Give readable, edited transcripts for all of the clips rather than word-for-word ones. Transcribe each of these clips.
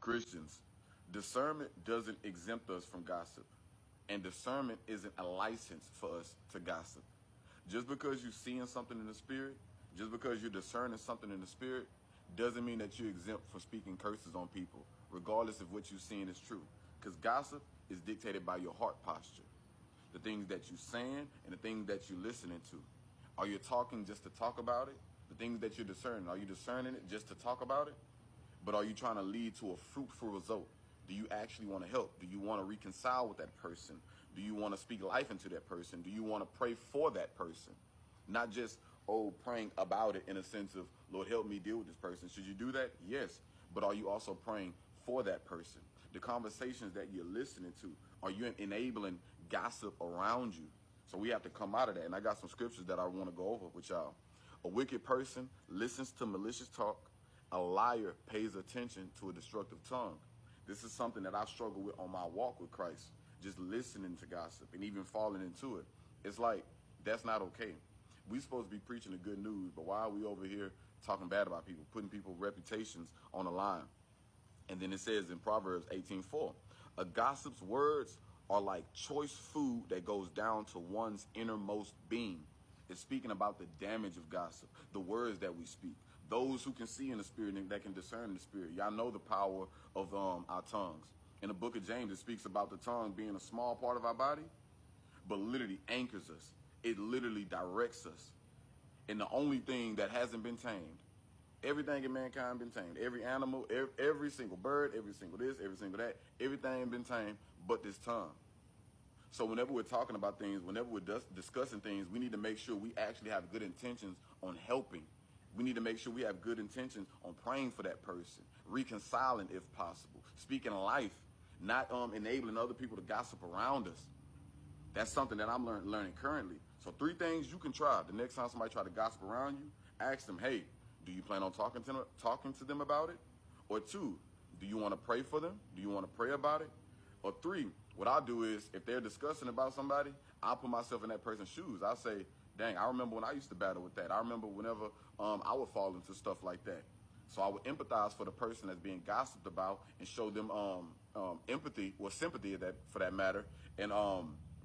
Christians, discernment doesn't exempt us from gossip. And discernment isn't a license for us to gossip. Just because you're seeing something in the spirit, just because you're discerning something in the spirit, doesn't mean that you're exempt from speaking curses on people, regardless of what you're seeing is true. Because gossip is dictated by your heart posture. The things that you're saying and the things that you're listening to. Are you talking just to talk about it? The things that you're discerning, are you discerning it just to talk about it? But are you trying to lead to a fruitful result? Do you actually want to help? Do you want to reconcile with that person? Do you want to speak life into that person? Do you want to pray for that person? Not just, praying about it in a sense of, Lord, help me deal with this person. Should you do that? Yes. But are you also praying for that person? The conversations that you're listening to, are you enabling gossip around you? So we have to come out of that. And I got some scriptures that I want to go over with y'all. A wicked person listens to malicious talk. A liar pays attention to a destructive tongue. This is something that I struggle with on my walk with Christ. Just listening to gossip and even falling into it. It's like, that's not okay. We're supposed to be preaching the good news, but why are we over here talking bad about people, putting people's reputations on the line? And then it says in Proverbs 18:4, a gossip's words are like choice food that goes down to one's innermost being. It's speaking about the damage of gossip, the words that we speak. Those who can see in the spirit and that can discern in the spirit. Y'all know the power of our tongues. In the book of James, it speaks about the tongue being a small part of our body, but literally anchors us. It literally directs us. And the only thing that hasn't been tamed, everything in mankind been tamed. Every animal, every single bird, every single this, every single that, everything been tamed but this tongue. So whenever we're talking about things, whenever we're discussing things, we need to make sure we actually have good intentions on helping. We need to make sure we have good intentions on praying for that person, reconciling if possible, speaking life, not enabling other people to gossip around us. That's something that I'm learning currently. So 3 things you can try. The next time somebody try to gossip around you, ask them, hey, do you plan on talking to them about it? Or 2, do you want to pray for them? Do you want to pray about it? Or 3, what I'll do is, if they're discussing about somebody, I'll put myself in that person's shoes. I'll say, dang, I remember when I used to battle with that. I remember whenever I would fall into stuff like that. So I would empathize for the person that's being gossiped about and show them empathy or sympathy for that matter, and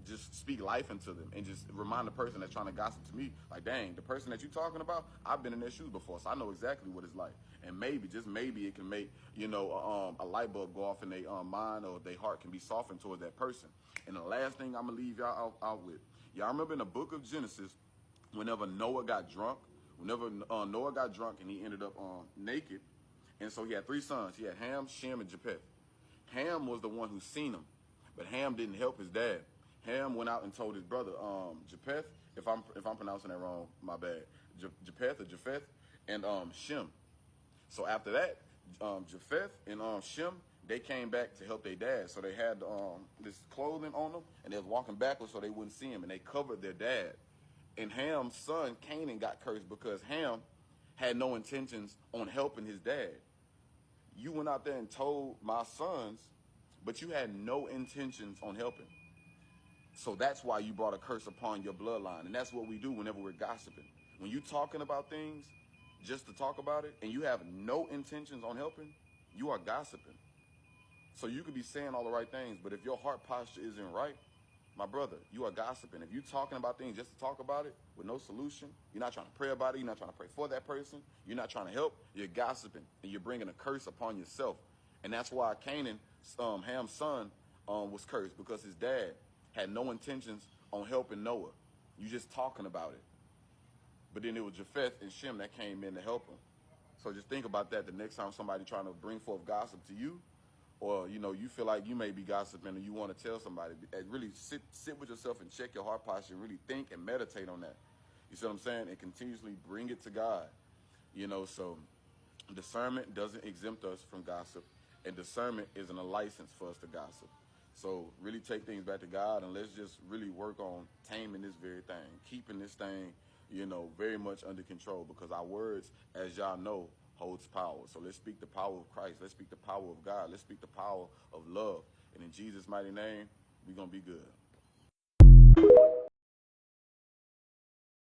just speak life into them and just remind the person that's trying to gossip to me, like, dang, the person that you're talking about, I've been in their shoes before, so I know exactly what it's like. And maybe, just maybe, it can make, a light bulb go off in their mind, or their heart can be softened towards that person. And the last thing I'm going to leave y'all out with, y'all remember in the book of Genesis, whenever Noah got drunk, Noah got drunk and he ended up naked, and so he had 3 sons. He had Ham, Shem, and Japheth. Ham was the one who seen him, but Ham didn't help his dad. Ham went out and told his brother, Japheth, if I'm pronouncing that wrong, my bad, Japheth or Japheth, and Shem. So after that, Japheth and Shem, they came back to help their dad. So they had this clothing on them, and they was walking backwards so they wouldn't see him, and they covered their dad. And Ham's son, Canaan, got cursed because Ham had no intentions on helping his dad. You went out there and told my sons, but you had no intentions on helping. So that's why you brought a curse upon your bloodline. And that's what we do whenever we're gossiping. When you're talking about things just to talk about it, and you have no intentions on helping, you are gossiping. So you could be saying all the right things, but if your heart posture isn't right, my brother, you are gossiping. If you're talking about things just to talk about it with no solution, you're not trying to pray about it, you're not trying to pray for that person, you're not trying to help, you're gossiping, and you're bringing a curse upon yourself. And that's why Canaan, Ham's son, was cursed, because his dad had no intentions on helping Noah. You just talking about it. But then it was Japheth and Shem that came in to help him. So just think about that the next time somebody trying to bring forth gossip to you, or, you feel like you may be gossiping and you want to tell somebody, really sit with yourself and check your heart posture and really think and meditate on that. You see what I'm saying? And continuously bring it to God. So discernment doesn't exempt us from gossip, and discernment isn't a license for us to gossip. So really take things back to God, and let's just really work on taming this very thing, keeping this thing, very much under control, because our words, as y'all know, holds power. So let's speak the power of Christ. Let's speak the power of God. Let's speak the power of love. And in Jesus' mighty name, we're going to be good.